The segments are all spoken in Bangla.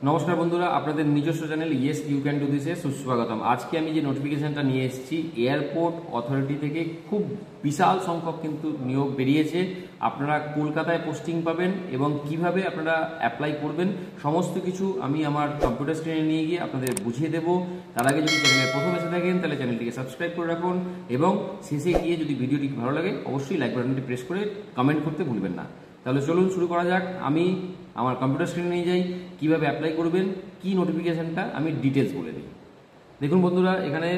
নমস্কার বন্ধুরা, আপনাদের নিজস্ব channel yes you can do দিসে সুস্বাগতম। আজকে আমি যে নোটিফিকেশনটা নিয়ে এসেছি, এয়ারপোর্ট অথরিটি থেকে খুব বিশাল সংখ্যক কিন্তু নিয়োগ বেরিয়েছে। আপনারা কলকাতায় পোস্টিং পাবেন এবং কিভাবে আপনারা অ্যাপ্লাই করবেন সমস্ত কিছু আমি আমার কম্পিউটার স্ক্রিনে নিয়ে গিয়ে আপনাদের বুঝিয়ে দেবো। তার আগে যদি চ্যানেলে প্রথম এসে থাকেন তাহলে চ্যানেলটিকে সাবস্ক্রাইব করে রাখুন এবং শেষে গিয়ে যদি ভিডিওটি ভালো লাগে অবশ্যই লাইক বাটনটি প্রেস করে কমেন্ট করতে ভুলবেন না। তাহলে চলুন শুরু করা যাক। আমি আমার কম্পিউটার স্ক্রিনে নিয়ে যাই, কিভাবে অ্যাপ্লাই করবেন, কি নোটিফিকেশনটা আমি ডিটেলস বলে দিই। দেখুন বন্ধুরা, এখানে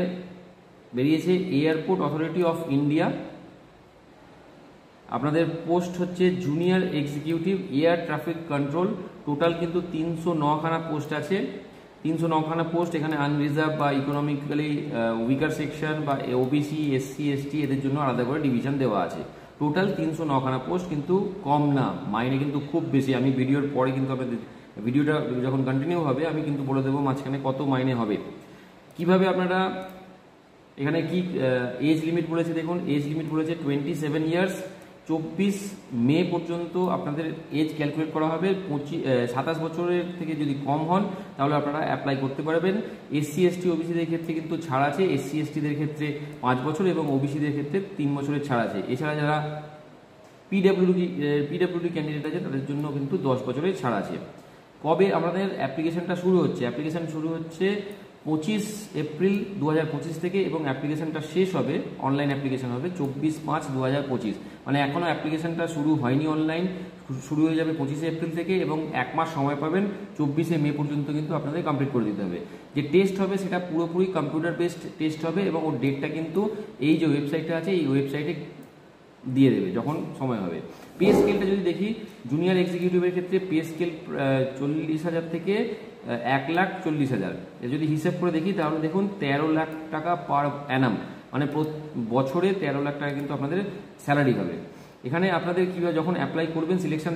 বেরিয়েছে এয়ারপোর্ট অথরিটি অফ ইন্ডিয়া। আপনাদের পোস্ট হচ্ছে junior executive air traffic control. Total কিন্তু 309খানা পোস্ট আছে। 309খানা পোস্ট। এখানে আনরিজার্ভ বা ইকোনমিক্যালি উইকার সেকশন বা ওবিসি, এসসি, এসটি এদের জন্য আলাদা করে ডিভিশন দেওয়া আছে। টোটাল 309খানা পোস্ট, কিন্তু কম না, মাইনে কিন্তু খুব বেশি। আমি ভিডিওর পরে কিন্তু আপনাদের ভিডিওটা যখন কন্টিনিউ হবে আমি কিন্তু বলে দেবো মাঝখানে কত মাইনে হবে। কিভাবে আপনারা এখানে কি এজ লিমিট বলেছে, দেখুন এজ লিমিট বলেছে 27 ইয়ার্স। 24 মে পর্যন্ত আপনাদের এজ ক্যালকুলেট করা হবে। 27 বছরের থেকে যদি কম হন তাহলে আপনারা অ্যাপ্লাই করতে পারবেন। এসসি, এসটি, ওবিসিদের ক্ষেত্রে কিন্তু ছাড় আছে। এসসি, এসটিদের ক্ষেত্রে 5 বছর এবং ওবিসিদের ক্ষেত্রে 3 বছরের ছাড় আছে। এছাড়া যারা পিডব্লিউডি ক্যান্ডিডেট আছে তাদের জন্য কিন্তু 10 বছরের ছাড় আছে। কবে আমাদের অ্যাপ্লিকেশনটা শুরু হচ্ছে? অ্যাপ্লিকেশন শুরু হচ্ছে 25 এপ্রিল 2025 থেকে এবং অ্যাপ্লিকেশনটা শেষ হবে, অনলাইন অ্যাপ্লিকেশন হবে 24/5/2025। মানে এখনও অ্যাপ্লিকেশনটা শুরু হয়নি, অনলাইন শুরু হয়ে যাবে 25 এপ্রিল থেকে এবং 1 মাস সময় পাবেন। 24 মে পর্যন্ত কিন্তু আপনাদের কমপ্লিট করে দিতে হবে। যে টেস্ট হবে সেটা পুরোপুরি কম্পিউটার বেসড টেস্ট হবে এবং ওর ডেটটা কিন্তু এই যে ওয়েবসাইটটা আছে এই ওয়েবসাইটে দিয়ে দেবে যখন সময় হবে। পে স্কেলটা যদি দেখি, জুনিয়র এক্সিকিউটিভের ক্ষেত্রে পে স্কেল 40,000 থেকে 1,40,000। যদি হিসেব করে দেখি তাহলে দেখুন 13 লাখ টাকা পার অ্যানাম, মানে বছরে 13 লাখ টাকা কিন্তু আপনাদের স্যালারি হবে। এখানে আপনাদের কীভাবে যখন অ্যাপ্লাই করবেন সিলেকশন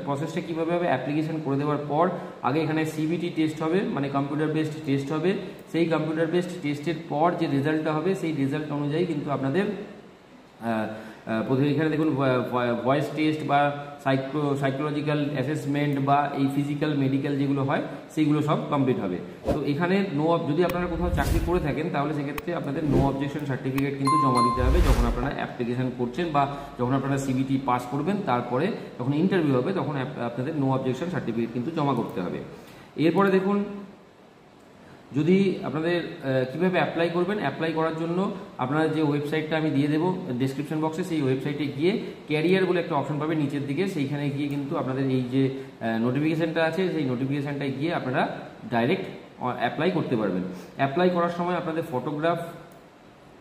প্রসেসটা কীভাবে হবে, অ্যাপ্লিকেশন করে দেওয়ার পর আগে এখানে সিবিটি টেস্ট হবে, মানে কম্পিউটার বেসড টেস্ট হবে। সেই কম্পিউটার বেসড টেস্টের পর যে রেজাল্টটা হবে সেই রেজাল্ট অনুযায়ী কিন্তু আপনাদের প্রথমে এখানে দেখুন ভয়েস টেস্ট বা সাইকোলজিক্যাল অ্যাসেসমেন্ট বা এই ফিজিক্যাল মেডিকেল যেগুলো হয় সেইগুলো সব কমপ্লিট হবে। তো এখানে যদি আপনারা কোথাও চাকরি করে থাকেন তাহলে সেক্ষেত্রে আপনাদের নো অবজেকশন সার্টিফিকেট কিন্তু জমা দিতে হবে যখন আপনারা অ্যাপ্লিকেশন করছেন বা যখন আপনারা সিবিটি পাস করবেন। তারপরে যখন ইন্টারভিউ হবে তখন আপনাদের নো অবজেকশন সার্টিফিকেট কিন্তু জমা করতে হবে। এরপরে দেখুন, যদি আপনাদের কিভাবে অ্যাপ্লাই করবেন, অ্যাপ্লাই করার জন্য আপনারা যে ওয়েবসাইটটা আমি দিয়ে দেবো ডেসক্রিপশন বক্সে, সেই ওয়েবসাইটে গিয়ে ক্যারিয়ার বলে একটা অপশন পাবেন নিচের দিকে, সেইখানে গিয়ে কিন্তু আপনাদের এই যে নোটিফিকেশানটা আছে সেই নোটিফিকেশানটায় গিয়ে আপনারা ডাইরেক্ট অ্যাপ্লাই করতে পারবেন। অ্যাপ্লাই করার সময় আপনাদের ফটোগ্রাফ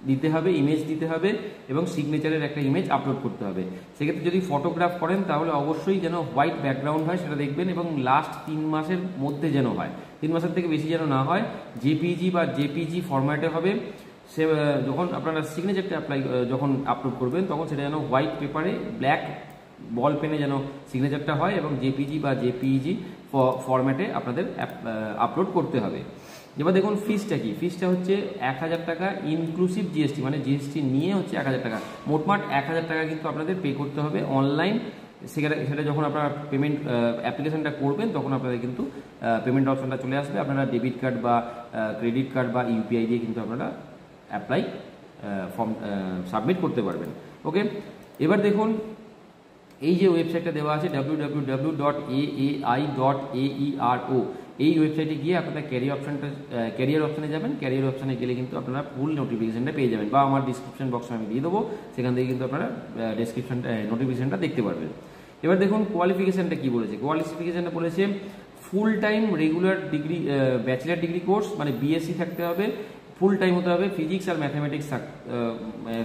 দিতে হবে, ইমেজ দিতে হবে এবং সিগনেচারের একটা ইমেজ আপলোড করতে হবে। সেক্ষেত্রে যদি ফটোগ্রাফ করেন তাহলে অবশ্যই যেন হোয়াইট ব্যাকগ্রাউন্ড হয় সেটা দেখবেন এবং লাস্ট 3 মাসের মধ্যে যেন হয়, 3 মাসের থেকে বেশি যেন না হয়। জেপিজি বা জেপিজি ফরম্যাটে হবে। সে যখন আপনারা সিগনেচারটা যখন আপলোড করবেন তখন সেটা যেন হোয়াইট পেপারে ব্ল্যাক বল পেনে যেন সিগনেচারটা হয় এবং জেপিজি বা জেপিইজি ফরম্যাটে আপনাদের আপলোড করতে হবে। এবার দেখুন ফিসটা কি, ফিসটা হচ্ছে 1,000 টাকা ইনক্লুসিভ জিএসটি, মানে জিএসটি নিয়ে হচ্ছে 1,000 টাকা। মোটমাট 1,000 টাকা কিন্তু আপনাদের পে করতে হবে অনলাইন। সেটা যখন আপনারা পেমেন্ট অ্যাপ্লিকেশনটা করবেন তখন আপনাদের কিন্তু পেমেন্ট অপশনটা চলে আসবে। আপনারা ডেবিট কার্ড বা ক্রেডিট কার্ড বা ইউপিআই দিয়ে কিন্তু আপনারা অ্যাপ্লাই ফর্ম সাবমিট করতে পারবেন। ওকে, এবার দেখুন এই যে ওয়েবসাইটটা দেওয়া আছে www.aai.aero, এই ওয়েবসাইটে গিয়ে আপনারা ক্যারিয়ার অপশানে যাবেন। ক্যারিয়ার অপশানে গেলে কিন্তু আপনারা ফুল নোটিফিকেশানটা পেয়ে যাবেন বা আমার ডিসক্রিপশন বক্সে আমি দিয়ে দেবো, সেখান থেকে কিন্তু আপনারা নোটিফিকেশানটা দেখতে পারবেন। এবার দেখুন কোয়ালিফিকেশানটা কী বলেছে। কোয়ালিফিকেশানটা বলেছে full time regular degree bachelor degree course, মানে বিএসসি থাকতে হবে, ফুল টাইম হতে হবে। ফিজিক্স আর ম্যাথামেটিক্স,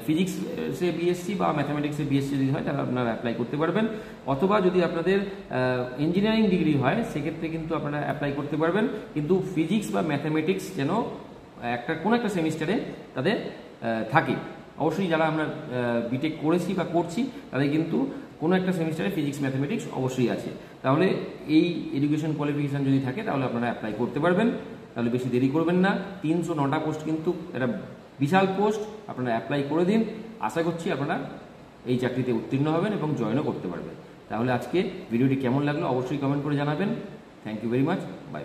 ফিজিক্সে বিএসসি বা ম্যাথামেটিক্সে বিএসসি যদি হয় তাহলে আপনারা অ্যাপ্লাই করতে পারবেন। অথবা যদি আপনাদের ইঞ্জিনিয়ারিং ডিগ্রি হয় সেক্ষেত্রে কিন্তু আপনারা অ্যাপ্লাই করতে পারবেন, কিন্তু ফিজিক্স বা ম্যাথামেটিক্স যেন কোনো একটা সেমিস্টারে তাদের থাকে। অবশ্যই যারা আমরা বিটেক করেছি বা করছি তাদের কিন্তু কোনো একটা সেমিস্টারে ফিজিক্স ম্যাথামেটিক্স অবশ্যই আছে। তাহলে এই এডুকেশন কোয়ালিফিকেশান যদি থাকে তাহলে আপনারা অ্যাপ্লাই করতে পারবেন। তাহলে বেশি দেরি করবেন না। 309টা পোস্ট কিন্তু একটা বিশাল পোস্ট, আপনারা অ্যাপ্লাই করে দিন। আশা করছি আপনারা এই চাকরিতে উত্তীর্ণ হবেন এবং জয়েনও করতে পারবেন। তাহলে আজকে ভিডিওটি কেমন লাগলো অবশ্যই কমেন্ট করে জানাবেন। Thank you very much, by.